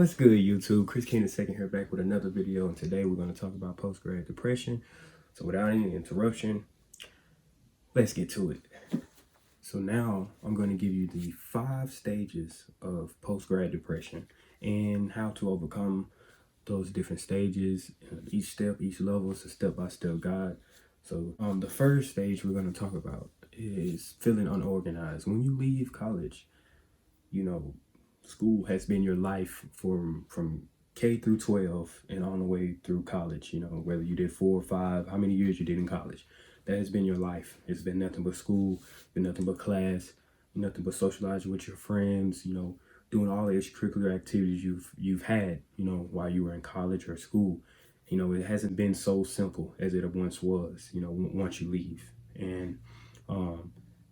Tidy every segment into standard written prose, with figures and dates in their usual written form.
What's good, YouTube? Chris King II here, back with another video, and today we're going to talk about post-grad depression. So without any interruption, let's get to it. So now I'm going to give you the 5 stages of post-grad depression and how to overcome those different stages. Each step, each level is a step-by-step guide. So the first stage we're going to talk about is feeling unorganized. When you leave college, school has been your life from K through 12 and on the way through college, whether you did 4 or 5, how many years you did in college. That has been your life. It's been nothing but school, been nothing but class, nothing but socializing with your friends, doing all the extracurricular activities you've had, while you were in college or school. It hasn't been so simple as it once was, once you leave. And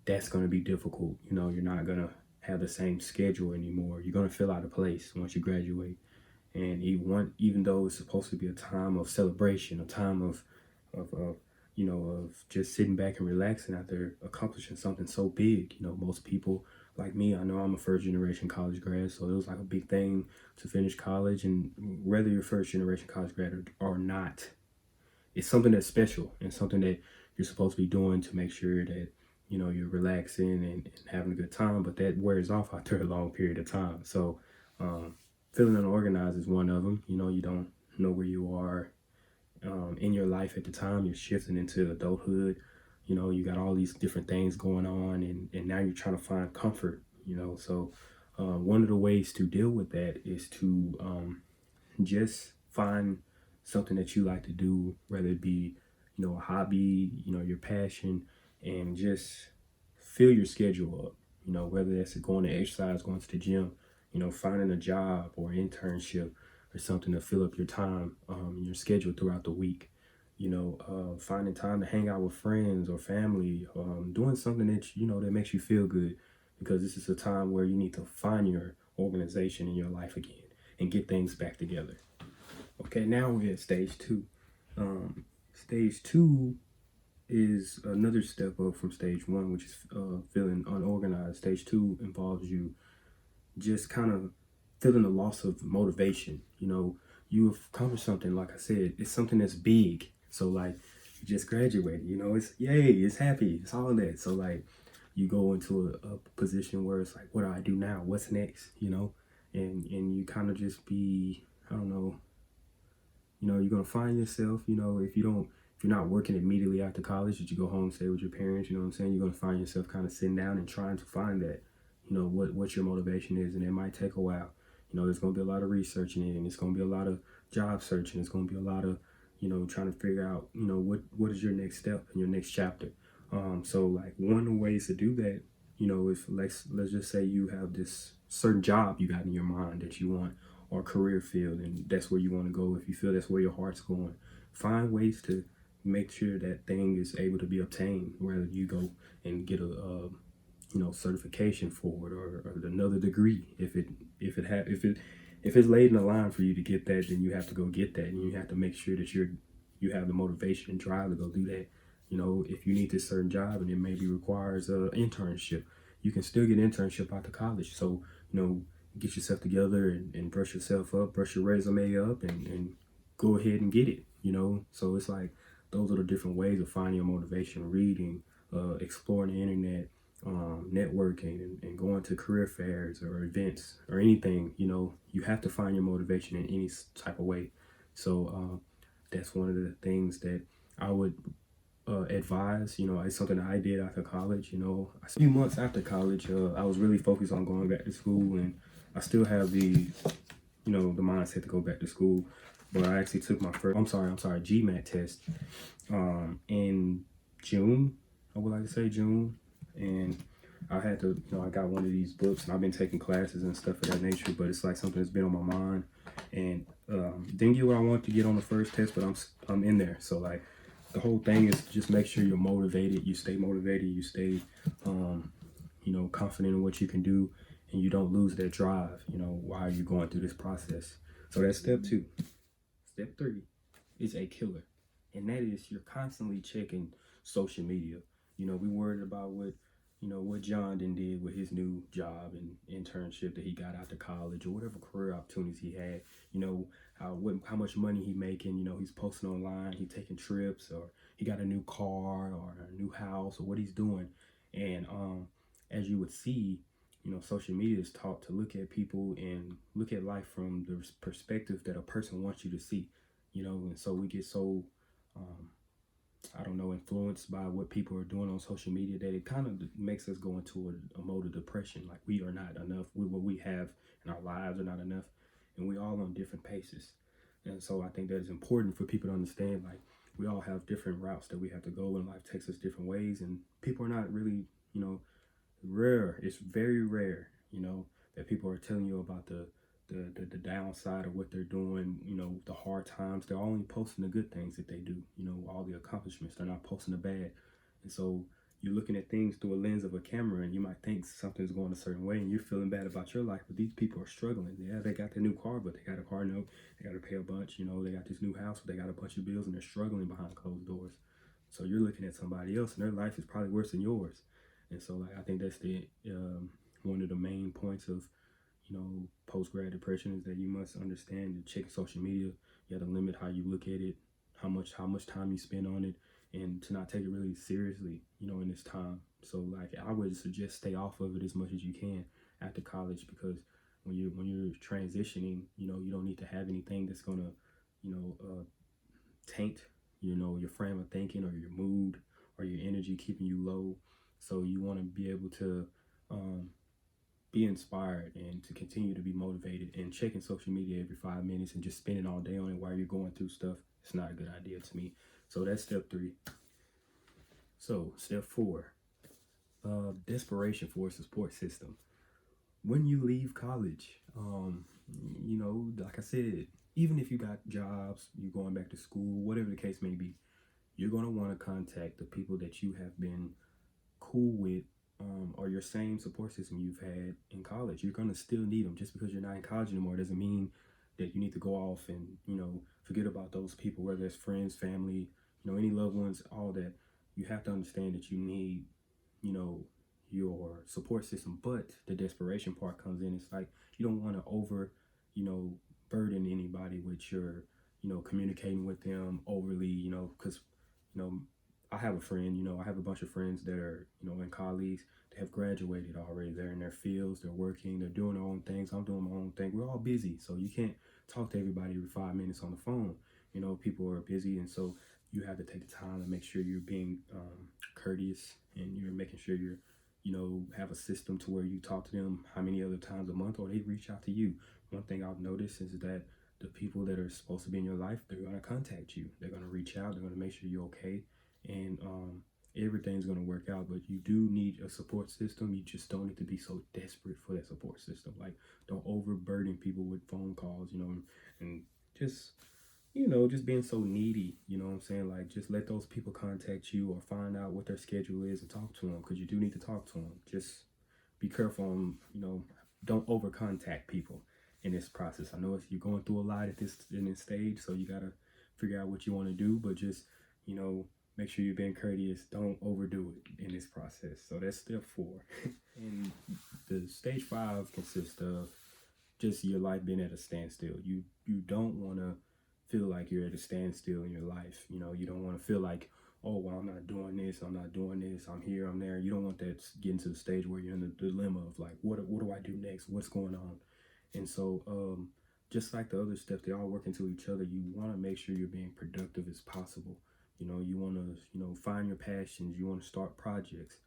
that's going to be difficult. You're not going to have the same schedule anymore. You're going to feel out of place once you graduate. And even though it's supposed to be a time of celebration, a time of just sitting back and relaxing after accomplishing something so big. Most people like me, I know I'm a first generation college grad, so it was like a big thing to finish college. And whether you're first generation college grad or not, it's something that's special and something that you're supposed to be doing to make sure that you're relaxing and having a good time, but that wears off after a long period of time. So feeling unorganized is one of them. You don't know where you are in your life at the time. You're shifting into adulthood. You got all these different things going on, and now you're trying to find comfort. So one of the ways to deal with that is to just find something that you like to do, whether it be a hobby, your passion, and just fill your schedule up. Whether that's going to exercise, going to the gym, finding a job or internship or something to fill up your time, your schedule throughout the week. Finding time to hang out with friends or family, doing something that that makes you feel good, because this is a time where you need to find your organization in your life again and get things back together. Okay, now we're at stage 2. Stage 2 is another step up from stage 1, which is feeling unorganized. Stage 2 involves you just kind of feeling the loss of motivation. You've accomplished something, like I said, it's something that's big. So like, you just graduated, it's yay, it's happy, it's all that. So like, you go into a position where it's like, what do I do now? What's next? And you kind of just be, I don't know, you're gonna find yourself, if you're not working immediately after college, that you go home, stay with your parents, you know what I'm saying? You're gonna find yourself kind of sitting down and trying to find that, what your motivation is, and it might take a while. There's gonna be a lot of researching it, and it's gonna be a lot of job searching. It's gonna be a lot of, trying to figure out, what is your next step in your next chapter. So like, one of the ways to do that, if let's just say you have this certain job you got in your mind that you want, or career field, and that's where you want to go. If you feel that's where your heart's going, find ways to make sure that thing is able to be obtained, whether you go and get a certification for it, or another degree. If it's laid in the line for you to get that, then you have to go get that, and you have to make sure that you have the motivation and drive to go do that. If you need this certain job and it maybe requires an internship, you can still get an internship after college. So get yourself together and brush yourself up, brush your resume up, and go ahead and get it. So it's like, those are the different ways of finding your motivation: reading, exploring the internet, networking, and going to career fairs or events or anything. You have to find your motivation in any type of way. So that's one of the things that I would advise. It's something that I did after college. A few months after college, I was really focused on going back to school, and I still have the mindset to go back to school. But I actually took my first, GMAT test in June. I would like to say June. And I had to, I got one of these books, and I've been taking classes and stuff of that nature, but it's like something that's been on my mind. And didn't get what I wanted to get on the first test, but I'm in there. So like, the whole thing is just make sure you're motivated, you stay motivated, you stay, confident in what you can do, and you don't lose that drive, while you're going through this process. So that's step 2. Step 3 is a killer, and that is you're constantly checking social media. We worried about what what John did with his new job and internship that he got after college, or whatever career opportunities he had. How much money he making. He's posting online, he taking trips, or he got a new car or a new house, or what he's doing. And as you would see, social media is taught to look at people and look at life from the perspective that a person wants you to see. And so we get so um, I don't know, influenced by what people are doing on social media, that it kind of makes us go into a mode of depression. Like we are not enough. What we have in our lives are not enough, and we all on different paces. And so I think that is important for people to understand. Like we all have different routes that we have to go, and life takes us different ways. And people are not really, rare. It's very rare, that people are telling you about the downside of what they're doing, the hard times. They're only posting the good things that they do, all the accomplishments. They're not posting the bad. And so you're looking at things through a lens of a camera, and you might think something's going a certain way and you're feeling bad about your life, but these people are struggling. Yeah, they got their new car, but they got a car note, they got to pay a bunch, they got this new house, but they got a bunch of bills, and they're struggling behind closed doors. So you're looking at somebody else and their life is probably worse than yours. And so like I think that's the one of the main points of post grad depression, is that you must understand that checking social media, you have to limit how you look at it, how much time you spend on it, and to not take it really seriously, in this time. So like I would suggest stay off of it as much as you can after college, because when you're transitioning, you don't need to have anything that's gonna, taint, your frame of thinking or your mood or your energy, keeping you low. So you want to be able to um, be inspired and to continue to be motivated, and checking social media every 5 minutes and just spending all day on it while you're going through stuff, it's not a good idea to me. So that's step three. So step four, desperation for a support system. When you leave college, like I said, even if you got jobs, you're going back to school, whatever the case may be, you're going to want to contact the people that you have been cool with, or your same support system you've had in college. You're gonna still need them. Just because you're not in college anymore doesn't mean that you need to go off and forget about those people, whether it's friends, family, any loved ones, all that. You have to understand that you need, you know, your support system. But the desperation part comes in. It's like you don't want to you know, burden anybody with your, communicating with them overly, because, you know, I have a friend, I have a bunch of friends that are, and colleagues that have graduated already. They're in their fields, they're working, they're doing their own things. I'm doing my own thing. We're all busy. So you can't talk to everybody every 5 minutes on the phone. People are busy. And so you have to take the time to make sure you're being courteous, and you're making sure you're, have a system to where you talk to them how many other times a month, or they reach out to you. One thing I've noticed is that the people that are supposed to be in your life, they're going to contact you. They're going to reach out. They're going to make sure you're okay. And everything's going to work out. But you do need a support system. You just don't need to be so desperate for that support system. Like, don't overburden people with phone calls, and just, just being so needy, you know what I'm saying? Like, just let those people contact you, or find out what their schedule is and talk to them, because you do need to talk to them. Just be careful on, don't over contact people in this process. I know you're going through a lot in this stage, so you got to figure out what you want to do, but just, make sure you're being courteous. Don't overdo it in this process. So that's step four. And the stage five consists of just your life being at a standstill. You don't want to feel like you're at a standstill in your life. You don't want to feel like, oh, well, I'm not doing this, I'm here, I'm there. You don't want that getting to the stage where you're in the dilemma of like, what do I do next? What's going on? And so just like the other steps, they all work into each other. You want to make sure you're being productive as possible. You want to, find your passions. You want to start projects.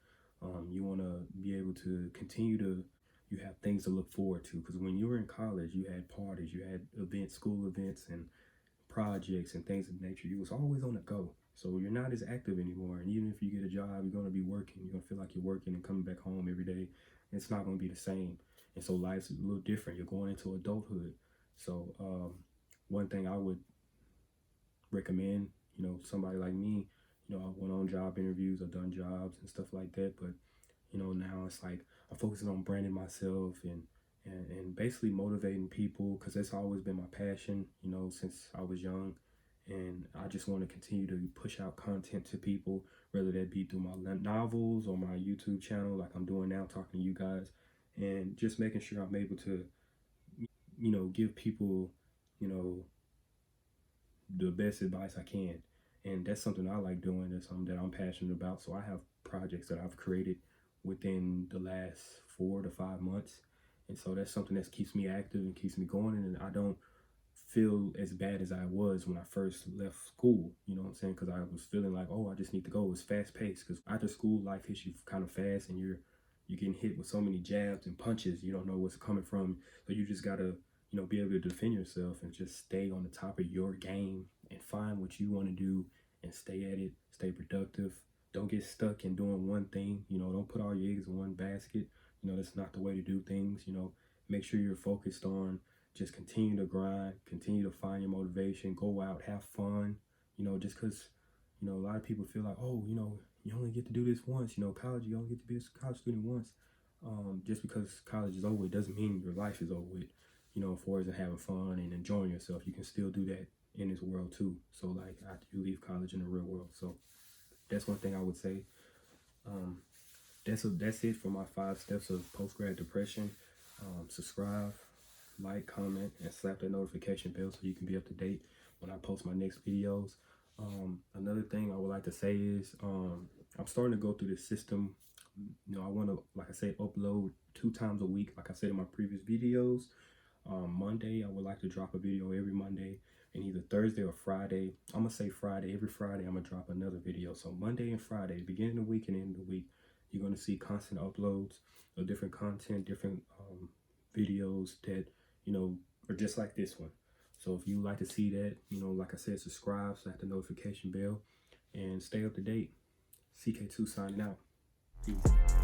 You want to be able to continue to, you have things to look forward to. Because when you were in college, you had parties, you had events, school events, and projects and things of nature. You was always on the go. So you're not as active anymore. And even if you get a job, you're going to be working. You're going to feel like you're working and coming back home every day. It's not going to be the same. And so life's a little different. You're going into adulthood. So one thing I would recommend, somebody like me, I went on job interviews, I've done jobs and stuff like that, but now it's like I'm focusing on branding myself, and basically motivating people, because that's always been my passion, since I was young. and I just want to continue to push out content to people, whether that be through my novels or my YouTube channel, like I'm doing now, talking to you guys, and just making sure I'm able to, give people, you know, the best advice I can. And that's something I like doing. That's something that I'm passionate about. So I have projects that I've created within the last 4 to 5 months. And so that's something that keeps me active and keeps me going. And I don't feel as bad as I was when I first left school. You know what I'm saying? Because I was feeling like, oh, I just need to go. It's fast paced. Because after school, life hits you kind of fast, and you're getting hit with so many jabs and punches. You don't know what's coming from. So you just gotta, be able to defend yourself and just stay on the top of your game and find what you want to do and stay at it. Stay productive. Don't get stuck in doing one thing. Don't put all your eggs in one basket. That's not the way to do things. Make sure you're focused on just continue to grind, continue to find your motivation, go out, have fun. Just because, a lot of people feel like, oh, you only get to do this once. College, you only get to be a college student once. Just because college is over, it doesn't mean your life is over with. As far as having fun and enjoying yourself, you can still do that in this world too. So, like, after you leave college in the real world. So, that's one thing I would say. Um, that's it for my 5 steps of post grad depression. Subscribe, like, comment, and slap that notification bell so you can be up to date when I post my next videos. Another thing I would like to say is I'm starting to go through this system. I want to, like I said, upload 2 times a week, like I said in my previous videos. Monday, I would like to drop a video every Monday, and either Thursday or Friday. I'm gonna say Friday. Every Friday, I'm gonna drop another video. So Monday and Friday, beginning of the week and end of the week, you're gonna see constant uploads of different content, different videos that are just like this one. So if you like to see that, like I said, subscribe, slap the notification bell, and stay up to date. CK2 signing out. Peace.